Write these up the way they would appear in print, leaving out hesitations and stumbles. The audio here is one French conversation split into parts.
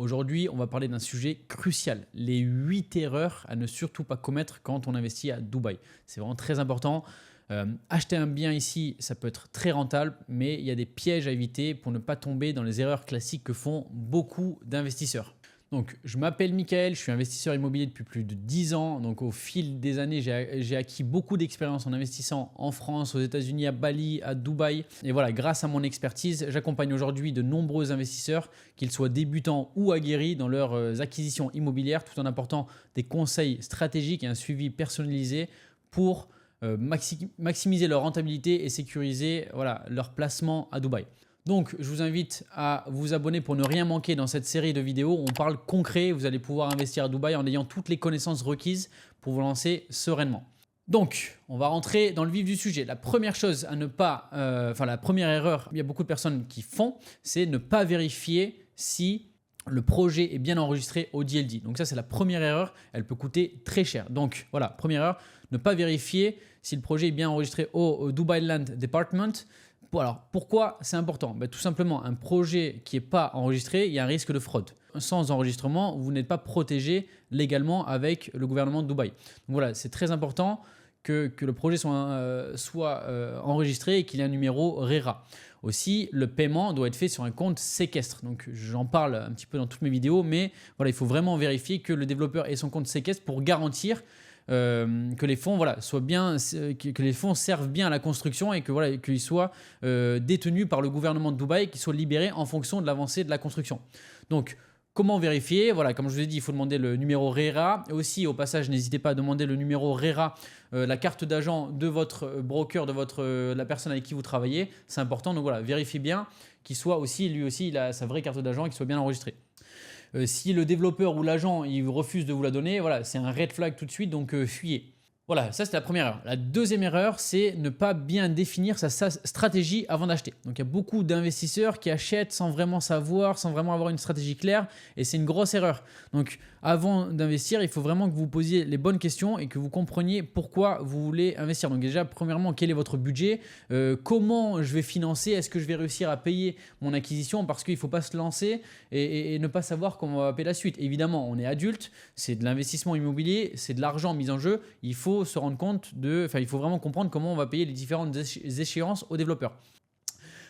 Aujourd'hui, on va parler d'un sujet crucial, les 8 erreurs à ne surtout pas commettre quand on investit à Dubaï. C'est vraiment très important. Acheter un bien ici, ça peut être très rentable, mais il y a des pièges à éviter pour ne pas tomber dans les erreurs classiques que font beaucoup d'investisseurs. Donc, je m'appelle Michael, je suis investisseur immobilier depuis plus de 10 ans. Donc, au fil des années, j'ai acquis beaucoup d'expérience en investissant en France, aux États-Unis, à Bali, à Dubaï. Et voilà, grâce à mon expertise, j'accompagne aujourd'hui de nombreux investisseurs, qu'ils soient débutants ou aguerris, dans leurs acquisitions immobilières, tout en apportant des conseils stratégiques et un suivi personnalisé pour maximiser leur rentabilité et sécuriser leur placement à Dubaï. Donc, je vous invite à vous abonner pour ne rien manquer dans cette série de vidéos. On parle concret, vous allez pouvoir investir à Dubaï en ayant toutes les connaissances requises pour vous lancer sereinement. Donc, on va rentrer dans le vif du sujet. La première chose à ne pas, la première erreur, il y a beaucoup de personnes qui font, c'est ne pas vérifier si le projet est bien enregistré au DLD. Donc ça, c'est la première erreur. Elle peut coûter très cher. Donc voilà, première erreur, ne pas vérifier si le projet est bien enregistré au Dubai Land Department. Alors, pourquoi c'est important? Tout simplement, un projet qui n'est pas enregistré, il y a un risque de fraude. Sans enregistrement, vous n'êtes pas protégé légalement avec le gouvernement de Dubaï. Donc voilà, c'est très important que le projet soit enregistré et qu'il y ait un numéro RERA. Aussi, le paiement doit être fait sur un compte séquestre. Donc, j'en parle un petit peu dans toutes mes vidéos, mais voilà, il faut vraiment vérifier que le développeur ait son compte séquestre pour garantir que les fonds que les fonds servent bien à la construction et qu'ils soient détenus par le gouvernement de Dubaï, qu'ils soient libérés en fonction de l'avancée de la construction. Donc, comment vérifier? Voilà, comme je vous ai dit, il faut demander le numéro RERA. Et aussi, au passage, n'hésitez pas à demander le numéro RERA, la carte d'agent de votre broker, de la personne avec qui vous travaillez. C'est important. Donc voilà, vérifiez bien qu'il soit aussi, lui aussi, il a sa vraie carte d'agent et qu'il soit bien enregistré. Si le développeur ou l'agent il refuse de vous la donner, voilà, c'est un red flag tout de suite, donc fuyez. Voilà, ça c'est la première erreur. La deuxième erreur, c'est ne pas bien définir sa stratégie avant d'acheter. Donc il y a beaucoup d'investisseurs qui achètent sans vraiment savoir, sans vraiment avoir une stratégie claire, et c'est une grosse erreur. Donc avant d'investir, il faut vraiment que vous posiez les bonnes questions et que vous compreniez pourquoi vous voulez investir. Donc déjà, premièrement, quel est votre budget? Comment je vais financer? Est-ce que je vais réussir à payer mon acquisition? Parce qu'il ne faut pas se lancer et ne pas savoir comment on va payer la suite. Évidemment, on est adulte, c'est de l'investissement immobilier, c'est de l'argent mis en jeu. Il faut se rendre compte il faut vraiment comprendre comment on va payer les différentes échéances aux développeurs.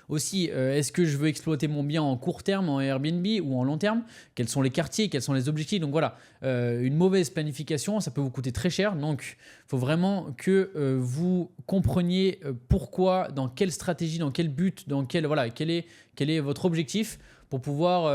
Aussi, est-ce que je veux exploiter mon bien en court terme, en Airbnb ou en long terme? Quels sont les quartiers? Quels sont les objectifs? Donc voilà, une mauvaise planification, ça peut vous coûter très cher. Donc, il faut vraiment que vous compreniez pourquoi, dans quelle stratégie, dans quel but, quel est votre objectif pour pouvoir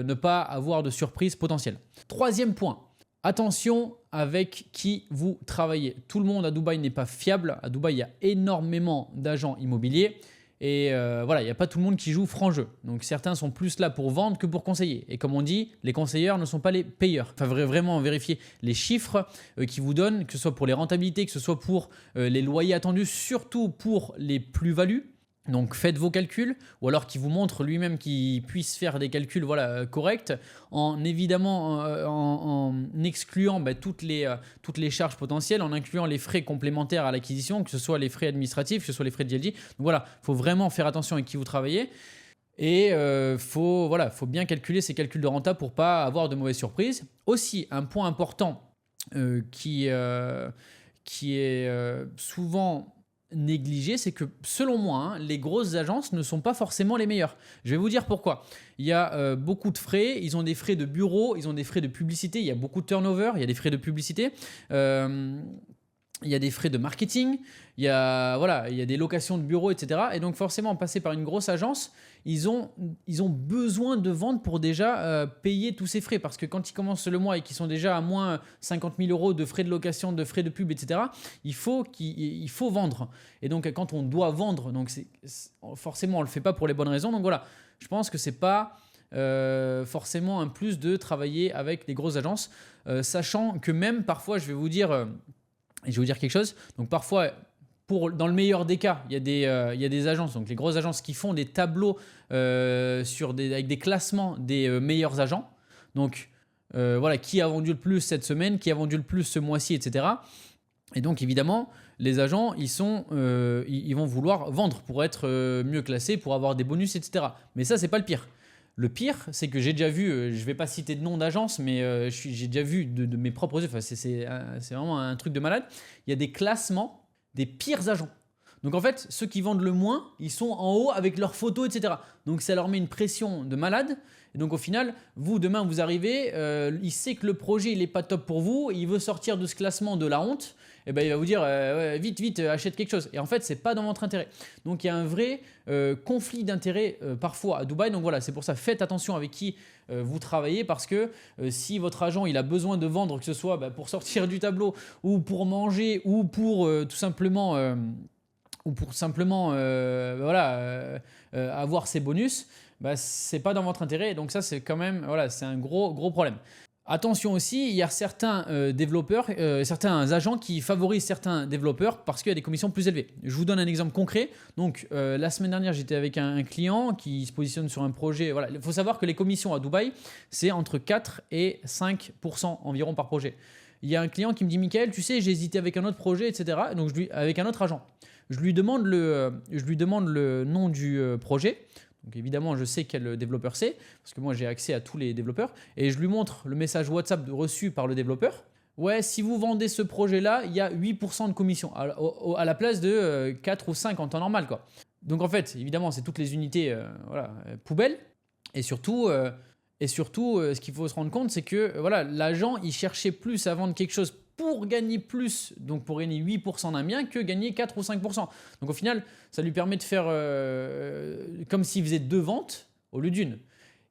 ne pas avoir de surprise potentielle. Troisième point. Attention avec qui vous travaillez. Tout le monde à Dubaï n'est pas fiable. À Dubaï, il y a énormément d'agents immobiliers. Et il n'y a pas tout le monde qui joue franc jeu. Donc certains sont plus là pour vendre que pour conseiller. Et comme on dit, les conseilleurs ne sont pas les payeurs. Enfin, vraiment vérifier les chiffres qu'ils vous donnent, que ce soit pour les rentabilités, que ce soit pour les loyers attendus, surtout pour les plus-values. Donc faites vos calculs, ou alors qu'il vous montre lui-même qu'il puisse faire des calculs corrects, en excluant toutes les charges potentielles, en incluant les frais complémentaires à l'acquisition, que ce soit les frais administratifs, que ce soit les frais de DLG. Donc voilà, il faut vraiment faire attention avec qui vous travaillez. Et faut bien calculer ces calculs de renta pour ne pas avoir de mauvaises surprises. Aussi, un point important qui est souvent négligé, c'est que selon moi, les grosses agences ne sont pas forcément les meilleures. Je vais vous dire pourquoi. Il y a beaucoup de frais, ils ont des frais de bureau, ils ont des frais de publicité, il y a beaucoup de turnover, il y a des frais de publicité. Il y a des frais de marketing, il y a des locations de bureaux, etc. Et donc forcément, passer par une grosse agence, ils ont besoin de vendre pour déjà payer tous ces frais. Parce que quand ils commencent le mois et qu'ils sont déjà à moins 50 000 euros de frais de location, de frais de pub, etc., il faut vendre. Et donc quand on doit vendre, donc forcément on ne le fait pas pour les bonnes raisons. Donc voilà, je pense que ce n'est pas forcément un plus de travailler avec des grosses agences. Sachant que même parfois, je vais vous dire... Et je vais vous dire quelque chose. Donc parfois, dans le meilleur des cas, il y a des agences, donc les grosses agences qui font des tableaux avec des classements des meilleurs agents. Donc qui a vendu le plus cette semaine, qui a vendu le plus ce mois-ci, etc. Et donc évidemment, les agents, ils vont vouloir vendre pour être mieux classés, pour avoir des bonus, etc. Mais ça, c'est pas le pire. Le pire, c'est que j'ai déjà vu, je ne vais pas citer de nom d'agence, mais j'ai déjà vu de mes propres yeux, enfin, c'est vraiment un truc de malade, il y a des classements des pires agents. Donc en fait, ceux qui vendent le moins, ils sont en haut avec leurs photos, etc. Donc ça leur met une pression de malade. Et donc au final, vous, demain, vous arrivez, il sait que le projet, il n'est pas top pour vous, il veut sortir de ce classement de la honte, et ben, il va vous dire ouais, vite, achète quelque chose. Et en fait, ce n'est pas dans votre intérêt. Donc il y a un vrai conflit d'intérêt parfois à Dubaï. Donc voilà, c'est pour ça, faites attention avec qui vous travaillez, parce que si votre agent il a besoin de vendre, que ce soit pour sortir du tableau ou pour manger ou pour tout simplement... avoir ses bonus, ce n'est pas dans votre intérêt. Donc ça, c'est quand même c'est un gros problème. Attention aussi, il y a certains développeurs, certains agents qui favorisent certains développeurs parce qu'il y a des commissions plus élevées. Je vous donne un exemple concret. Donc la semaine dernière, j'étais avec un client qui se positionne sur un projet. Voilà. Il faut savoir que les commissions à Dubaï, c'est entre 4 et 5% environ par projet. Il y a un client qui me dit: Mickaël, tu sais, j'ai hésité avec un autre projet, etc. Donc avec un autre agent. Je lui demande le nom du projet. Donc évidemment, je sais quel développeur c'est, parce que moi j'ai accès à tous les développeurs. Et je lui montre le message WhatsApp reçu par le développeur. Ouais, si vous vendez ce projet-là, il y a 8% de commission, à la place de 4 ou 5 en temps normal, quoi. Donc en fait, évidemment, c'est toutes les unités poubelles. Et surtout, ce qu'il faut se rendre compte, c'est que l'agent, il cherchait plus à vendre quelque chose pour gagner plus, donc pour gagner 8% d'un bien, que gagner 4 ou 5%. Donc au final, ça lui permet de faire comme s'il faisait 2 ventes au lieu d'une.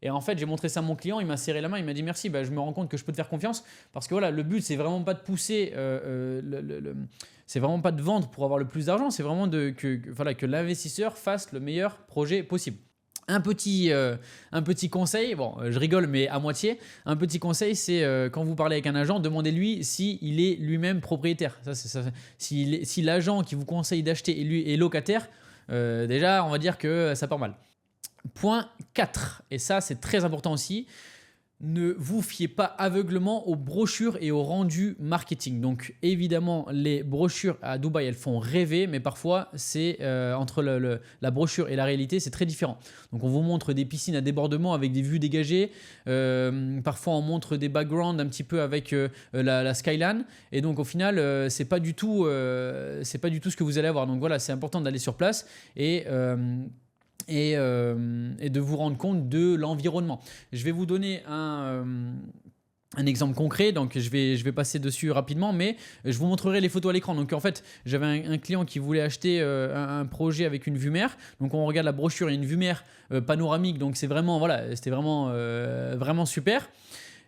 Et en fait, j'ai montré ça à mon client, il m'a serré la main, il m'a dit: merci, je me rends compte que je peux te faire confiance, parce que le but, c'est vraiment pas de pousser, c'est vraiment pas de vendre pour avoir le plus d'argent, c'est vraiment que l'investisseur fasse le meilleur projet possible. Un petit conseil, bon, je rigole, mais à moitié. Un petit conseil, c'est quand vous parlez avec un agent, demandez-lui s'il est lui-même propriétaire. Si l'agent qui vous conseille d'acheter est locataire, déjà, on va dire que ça part mal. Point 4, et ça, c'est très important aussi. Ne vous fiez pas aveuglement aux brochures et aux rendus marketing. Donc évidemment, les brochures à Dubaï, elles font rêver, mais parfois, c'est entre la brochure et la réalité, c'est très différent. Donc on vous montre des piscines à débordement avec des vues dégagées. Parfois, on montre des backgrounds un petit peu avec la skyline. Et donc au final, c'est pas du tout ce que vous allez avoir. Donc voilà, c'est important d'aller sur place et de vous rendre compte de l'environnement. Je vais vous donner un exemple concret, donc je vais passer dessus rapidement, mais je vous montrerai les photos à l'écran. Donc en fait, j'avais un client qui voulait acheter un projet avec une vue mer. Donc on regarde la brochure, il y a une vue mer panoramique, donc c'était vraiment super.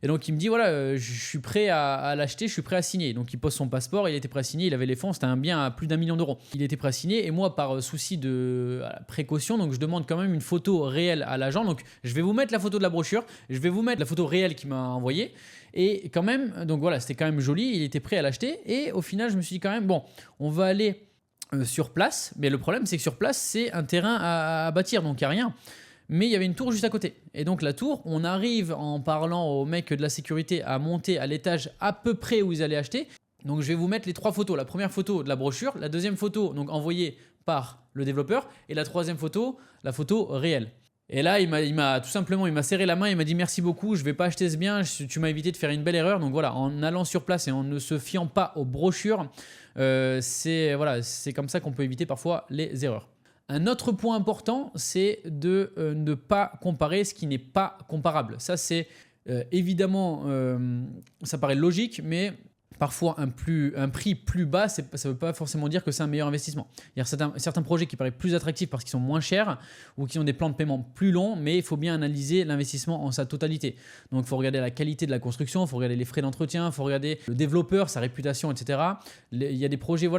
Et donc il me dit je suis prêt à l'acheter, je suis prêt à signer. Donc il pose son passeport, il était prêt à signer, il avait les fonds, c'était un bien à plus d'1 million d'euros. Il était prêt à signer et moi par souci de précaution, donc je demande quand même une photo réelle à l'agent. Donc je vais vous mettre la photo de la brochure, je vais vous mettre la photo réelle qu'il m'a envoyée. Et quand même, donc c'était quand même joli, il était prêt à l'acheter. Et au final, je me suis dit quand même, bon, on va aller sur place. Mais le problème, c'est que sur place, c'est un terrain à bâtir, donc il n'y a rien. Mais il y avait une tour juste à côté. Et donc la tour, on arrive en parlant au mec de la sécurité à monter à l'étage à peu près où ils allaient acheter. Donc je vais vous mettre les 3 photos. La première photo de la brochure, la deuxième photo donc envoyée par le développeur et la troisième photo, la photo réelle. Et là, il m'a serré la main, il m'a dit: merci beaucoup, je ne vais pas acheter ce bien, tu m'as évité de faire une belle erreur. Donc voilà, en allant sur place et en ne se fiant pas aux brochures, c'est comme ça qu'on peut éviter parfois les erreurs. Un autre point important, c'est de ne pas comparer ce qui n'est pas comparable. Ça, c'est évidemment, ça paraît logique, mais parfois un prix plus bas, ça ne veut pas forcément dire que c'est un meilleur investissement. Il y a certains projets qui paraissent plus attractifs parce qu'ils sont moins chers ou qui ont des plans de paiement plus longs, mais il faut bien analyser l'investissement en sa totalité. Donc il faut regarder la qualité de la construction, il faut regarder les frais d'entretien, il faut regarder le développeur, sa réputation, etc. Il y a des projets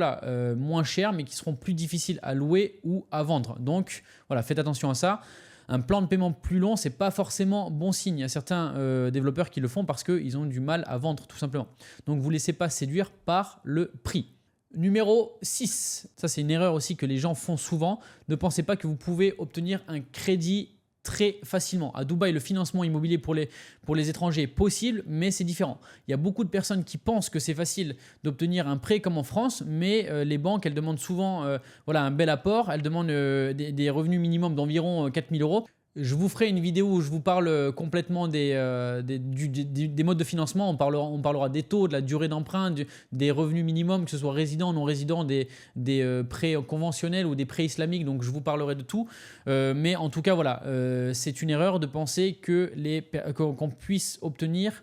moins chers mais qui seront plus difficiles à louer ou à vendre. Donc faites attention à ça. Un plan de paiement plus long, ce n'est pas forcément bon signe. Il y a certains développeurs qui le font parce qu'ils ont du mal à vendre tout simplement. Donc vous ne laissez pas séduire par le prix. Numéro 6, ça c'est une erreur aussi que les gens font souvent. Ne pensez pas que vous pouvez obtenir un crédit très facilement. À Dubaï, le financement immobilier pour les étrangers est possible, mais c'est différent. Il y a beaucoup de personnes qui pensent que c'est facile d'obtenir un prêt comme en France, mais les banques, elles demandent souvent un bel apport. Elles demandent des revenus minimums d'environ 4 000 euros. Je vous ferai une vidéo où je vous parle complètement des modes de financement. On parlera des taux, de la durée d'emprunt, des revenus minimums, que ce soit résident, non résident, des prêts conventionnels ou des prêts islamiques. Donc je vous parlerai de tout. Mais en tout cas, voilà, c'est une erreur de penser qu'on puisse obtenir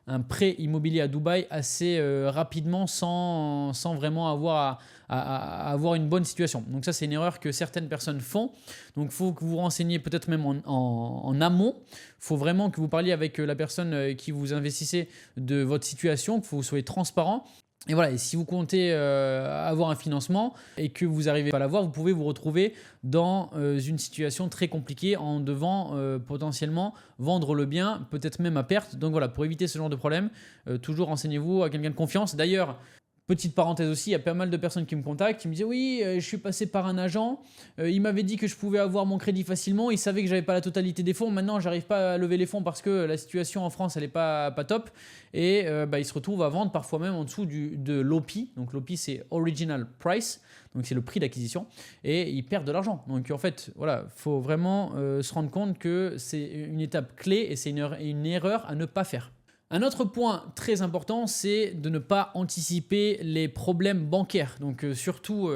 un prêt immobilier à Dubaï assez rapidement sans vraiment à avoir une bonne situation. Donc ça, c'est une erreur que certaines personnes font. Donc il faut que vous vous renseigniez peut-être même en amont. Il faut vraiment que vous parliez avec la personne qui vous investissez de votre situation, que vous soyez transparent. Et voilà, et si vous comptez avoir un financement et que vous n'arrivez pas à l'avoir, vous pouvez vous retrouver dans une situation très compliquée en devant potentiellement vendre le bien, peut-être même à perte. Donc voilà, pour éviter ce genre de problème, toujours renseignez-vous à quelqu'un de confiance. D'ailleurs, petite parenthèse aussi, il y a pas mal de personnes qui me contactent, qui me disent oui, je suis passé par un agent, il m'avait dit que je pouvais avoir mon crédit facilement, il savait que j'avais pas la totalité des fonds, maintenant j'arrive pas à lever les fonds parce que la situation en France elle est pas top et il se retrouve à vendre parfois même en dessous de l'OPI, donc l'OPI c'est Original Price, donc c'est le prix d'acquisition et ils perdent de l'argent. Donc en fait voilà, faut vraiment se rendre compte que c'est une étape clé et c'est une erreur à ne pas faire. Un autre point très important, c'est de ne pas anticiper les problèmes bancaires. Donc surtout,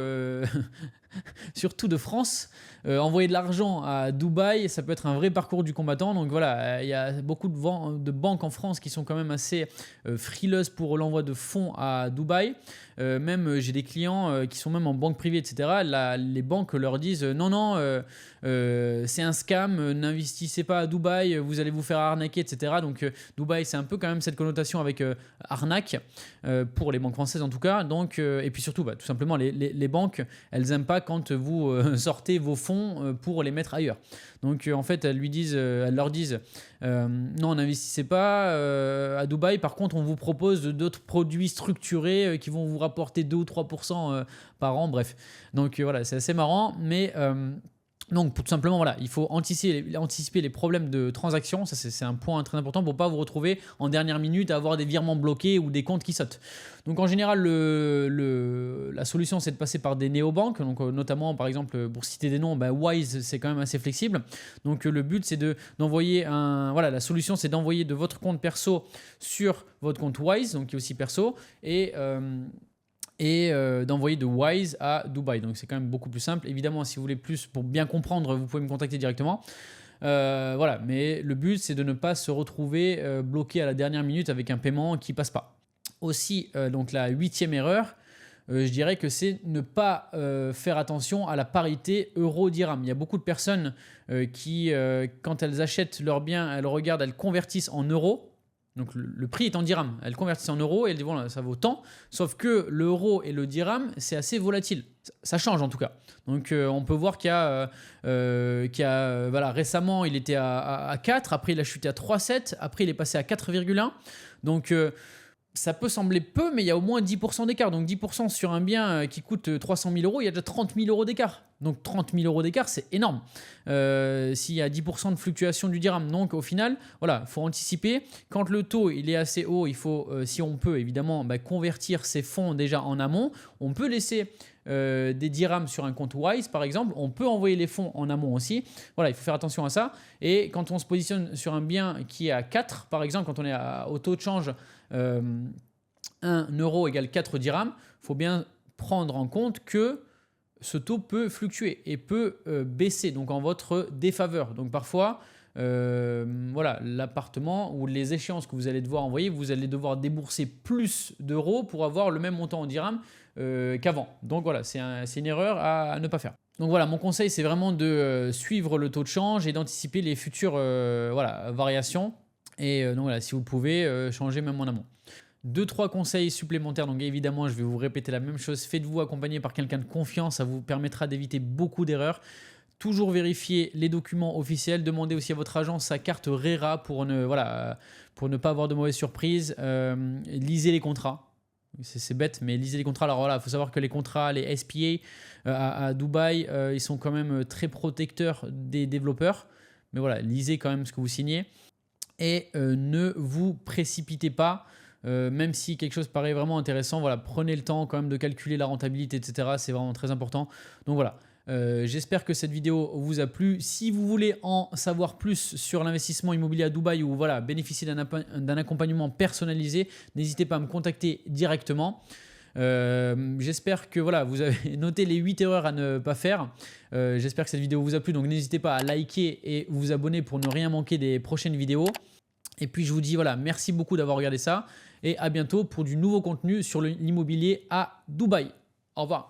surtout de France. Envoyer de l'argent à Dubaï, ça peut être un vrai parcours du combattant. Donc voilà, il y a beaucoup de banques en France qui sont quand même assez frileuses pour l'envoi de fonds à Dubaï. Même j'ai des clients qui sont même en banque privée, etc. Les banques leur disent non, c'est un scam, n'investissez pas à Dubaï, vous allez vous faire arnaquer, etc. Donc Dubaï, c'est un peu quand même cette connotation avec arnaque pour les banques françaises en tout cas. Donc, et puis surtout, tout simplement, les banques, elles n'aiment pas quand vous sortez vos fonds pour les mettre ailleurs. Donc en fait, elles leur disent non, n'investissez pas à Dubaï. Par contre, on vous propose d'autres produits structurés qui vont vous rapporter 2 ou 3% par an. Bref, donc voilà, c'est assez marrant, mais donc, tout simplement, voilà, il faut anticiper les problèmes de transaction. Ça, c'est un point très important pour ne pas vous retrouver en dernière minute à avoir des virements bloqués ou des comptes qui sautent. Donc, en général, la solution, c'est de passer par des néobanques. Donc, notamment, par exemple, pour citer des noms, Wise, c'est quand même assez flexible. Donc, le but, c'est d'envoyer Voilà, la solution, c'est d'envoyer de votre compte perso sur votre compte Wise, donc qui est aussi perso, et d'envoyer de Wise à Dubaï. Donc c'est quand même beaucoup plus simple. Évidemment, si vous voulez plus pour bien comprendre, vous pouvez me contacter directement. Voilà, mais le but c'est de ne pas se retrouver bloqué à la dernière minute avec un paiement qui passe pas. Aussi, donc la 8e erreur, je dirais que c'est ne pas faire attention à la parité euro-dirham. Il y a beaucoup de personnes qui, quand elles achètent leurs biens, elles convertissent en euros. Donc le prix est en dirham, elles convertissent en euros et elles disent voilà, ça vaut tant, sauf que l'euro et le dirham c'est assez volatile, ça change en tout cas. Donc on peut voir voilà, récemment il était à 4, après il a chuté à 3,7, après il est passé à 4,1. Donc ça peut sembler peu, mais il y a au moins 10% d'écart. Donc 10% sur un bien qui coûte 300 000 euros, il y a déjà 30 000 euros d'écart. Donc 30 000 euros d'écart, c'est énorme. S'il y a 10% de fluctuation du dirham. Donc au final, voilà, il faut anticiper. Quand le taux il est assez haut, il faut, si on peut évidemment, convertir ses fonds déjà en amont. On peut laisser des dirhams sur un compte Wise par exemple. On peut envoyer les fonds en amont aussi. Voilà, il faut faire attention à ça. Et quand on se positionne sur un bien qui est à 4, par exemple, quand on est au taux de change 1 euro égale 4 dirhams, il faut bien prendre en compte que ce taux peut fluctuer et peut baisser donc en votre défaveur. Donc parfois, voilà, l'appartement ou les échéances que vous allez devoir envoyer, vous allez devoir débourser plus d'euros pour avoir le même montant en dirhams qu'avant. Donc voilà, c'est une erreur à ne pas faire. Donc voilà, mon conseil, c'est vraiment de suivre le taux de change et d'anticiper les futures variations. Et donc voilà, si vous pouvez, changer même en amont. 2-3 conseils supplémentaires, donc évidemment je vais vous répéter la même chose, faites-vous accompagner par quelqu'un de confiance, ça vous permettra d'éviter beaucoup d'erreurs. Toujours vérifier les documents officiels, demandez aussi à votre agent sa carte RERA pour ne pas avoir de mauvaises surprises. Lisez les contrats, c'est bête mais lisez les contrats. Alors voilà, il faut savoir que les contrats, les SPA à Dubaï, ils sont quand même très protecteurs des développeurs, mais voilà, lisez quand même ce que vous signez et ne vous précipitez pas. Même si quelque chose paraît vraiment intéressant, voilà, prenez le temps quand même de calculer la rentabilité, etc. C'est vraiment très important. Donc voilà, J'espère que cette vidéo vous a plu. Si vous voulez en savoir plus sur l'investissement immobilier à Dubaï ou voilà, bénéficier d'un accompagnement personnalisé, n'hésitez pas à me contacter directement. J'espère que voilà, vous avez noté les 8 erreurs à ne pas faire. J'espère que cette vidéo vous a plu. Donc n'hésitez pas à liker et vous abonner pour ne rien manquer des prochaines vidéos. Et puis je vous dis voilà, merci beaucoup d'avoir regardé ça et à bientôt pour du nouveau contenu sur l'immobilier à Dubaï. Au revoir.